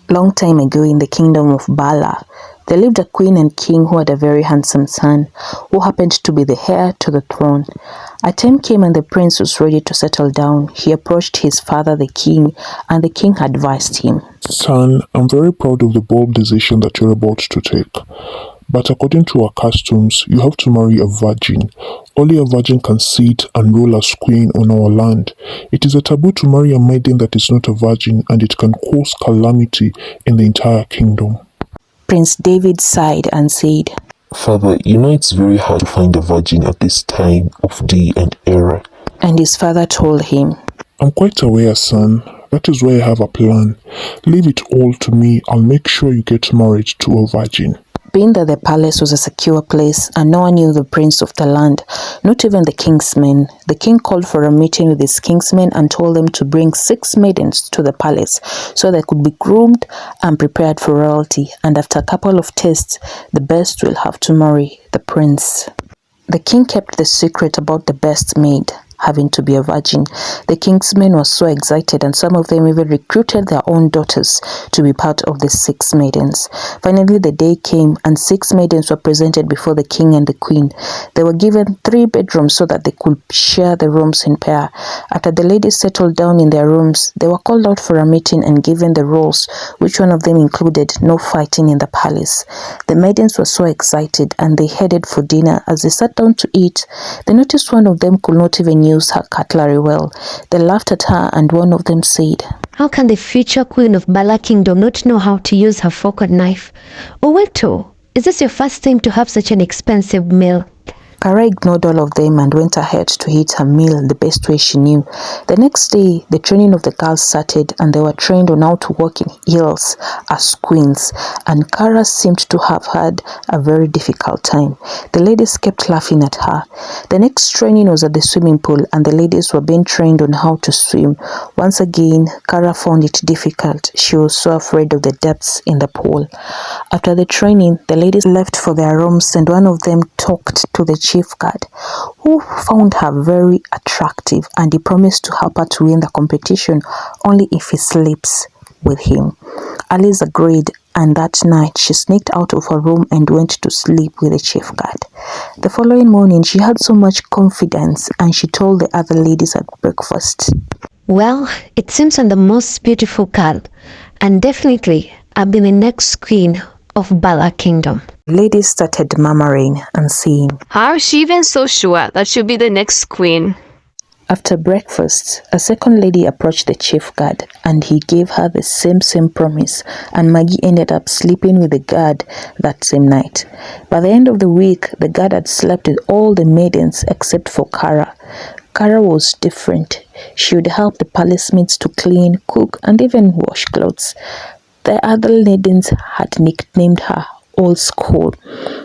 Long time ago in the kingdom of Bala, there lived a queen and king who had a very handsome son, who happened to be the heir to the throne. A time came and the prince was ready to settle down. He approached his father the king, and the king advised him. Son, I'm very proud of the bold decision that you're about to take. But according to our customs, you have to marry a virgin. Only a virgin can sit and rule as queen on our land. It is a taboo to marry a maiden that is not a virgin, and it can cause calamity in the entire kingdom. Prince David sighed and said, Father, you know it's very hard to find a virgin at this time of day and era. And his father told him, I'm quite aware, son. That is why I have a plan. Leave it all to me. I'll make sure you get married to a virgin. Being that the palace was a secure place and no one knew the prince of the land, not even the king's men, the king called for a meeting with his king's men and told them to bring 6 maidens to the palace so they could be groomed and prepared for royalty, and after a couple of tests, the best will have to marry the prince. The king kept the secret about the best maid having to be a virgin. The king's men were so excited, and some of them even recruited their own daughters to be part of the 6 maidens. Finally, the day came, and 6 maidens were presented before the king and the queen. They were given 3 bedrooms so that they could share the rooms in pair. After the ladies settled down in their rooms, they were called out for a meeting and given the rules, which one of them included no fighting in the palace. The maidens were so excited, and they headed for dinner. As they sat down to eat, they noticed one of them could not even use her cutlery well. They laughed at her, and one of them said, How can the future queen of Bala Kingdom not know how to use her fork and knife? Oweto, is this your first time to have such an expensive meal? Kara ignored all of them and went ahead to eat her meal the best way she knew. The next day, the training of the girls started, and they were trained on how to walk in heels as queens, and Kara seemed to have had a very difficult time. The ladies kept laughing at her. The next training was at the swimming pool, and the ladies were being trained on how to swim. Once again, Kara found it difficult. She was so afraid of the depths in the pool. After the training, the ladies left for their rooms, and one of them talked to the chief guard, who found her very attractive, and he promised to help her to win the competition only if he sleeps with him. Alice agreed, and that night she sneaked out of her room and went to sleep with the chief guard. The following morning, she had so much confidence, and she told the other ladies at breakfast, Well, it seems I'm the most beautiful girl, and definitely I'll be the next queen of Bala Kingdom. Ladies started murmuring and saying, How is she even so sure that she'll be the next queen? After breakfast, a second lady approached the chief guard, and he gave her the same promise, and Maggie ended up sleeping with the guard that same night. By the end of the week, the guard had slept with all the maidens except for Kara. Kara was different. She would help the palace maids to clean, cook, and even wash clothes. The other maidens had nicknamed her Old School.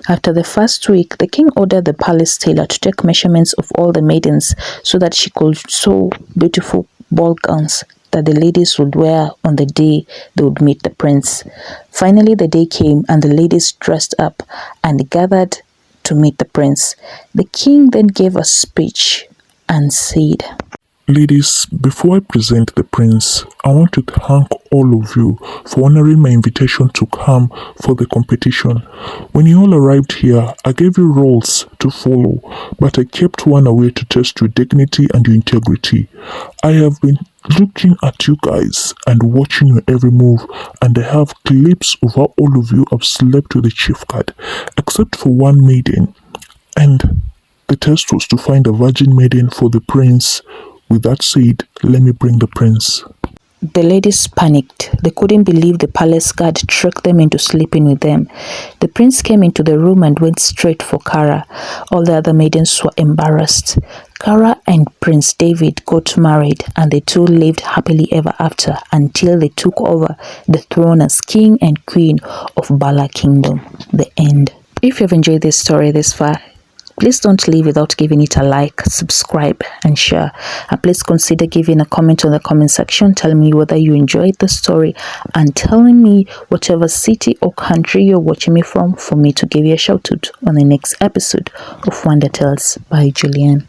After the first week, the king ordered the palace tailor to take measurements of all the maidens so that she could sew beautiful ball gowns that the ladies would wear on the day they would meet the prince. Finally, the day came, and the ladies dressed up and gathered to meet the prince. The king then gave a speech and said, Ladies, before I present the prince, I want to thank all of you for honoring my invitation to come for the competition. When you all arrived here, I gave you roles to follow, but I kept one away to test your dignity and your integrity. I have been looking at you guys and watching your every move, and I have clips of how all of you have slept with the chief guard, except for one maiden. And the test was to find a virgin maiden for the prince. With that said, let me bring the prince. The ladies panicked. They couldn't believe the palace guard tricked them into sleeping with them. The prince came into the room and went straight for Kara. All the other maidens were embarrassed. Kara and Prince David got married, and the two lived happily ever after until they took over the throne as king and queen of Bala Kingdom. The end. If you've enjoyed this story this far, please don't leave without giving it a like, subscribe, and share. And please consider giving a comment on the comment section, telling me whether you enjoyed the story and telling me whatever city or country you're watching me from for me to give you a shout out on the next episode of Wonder Tales by Julian.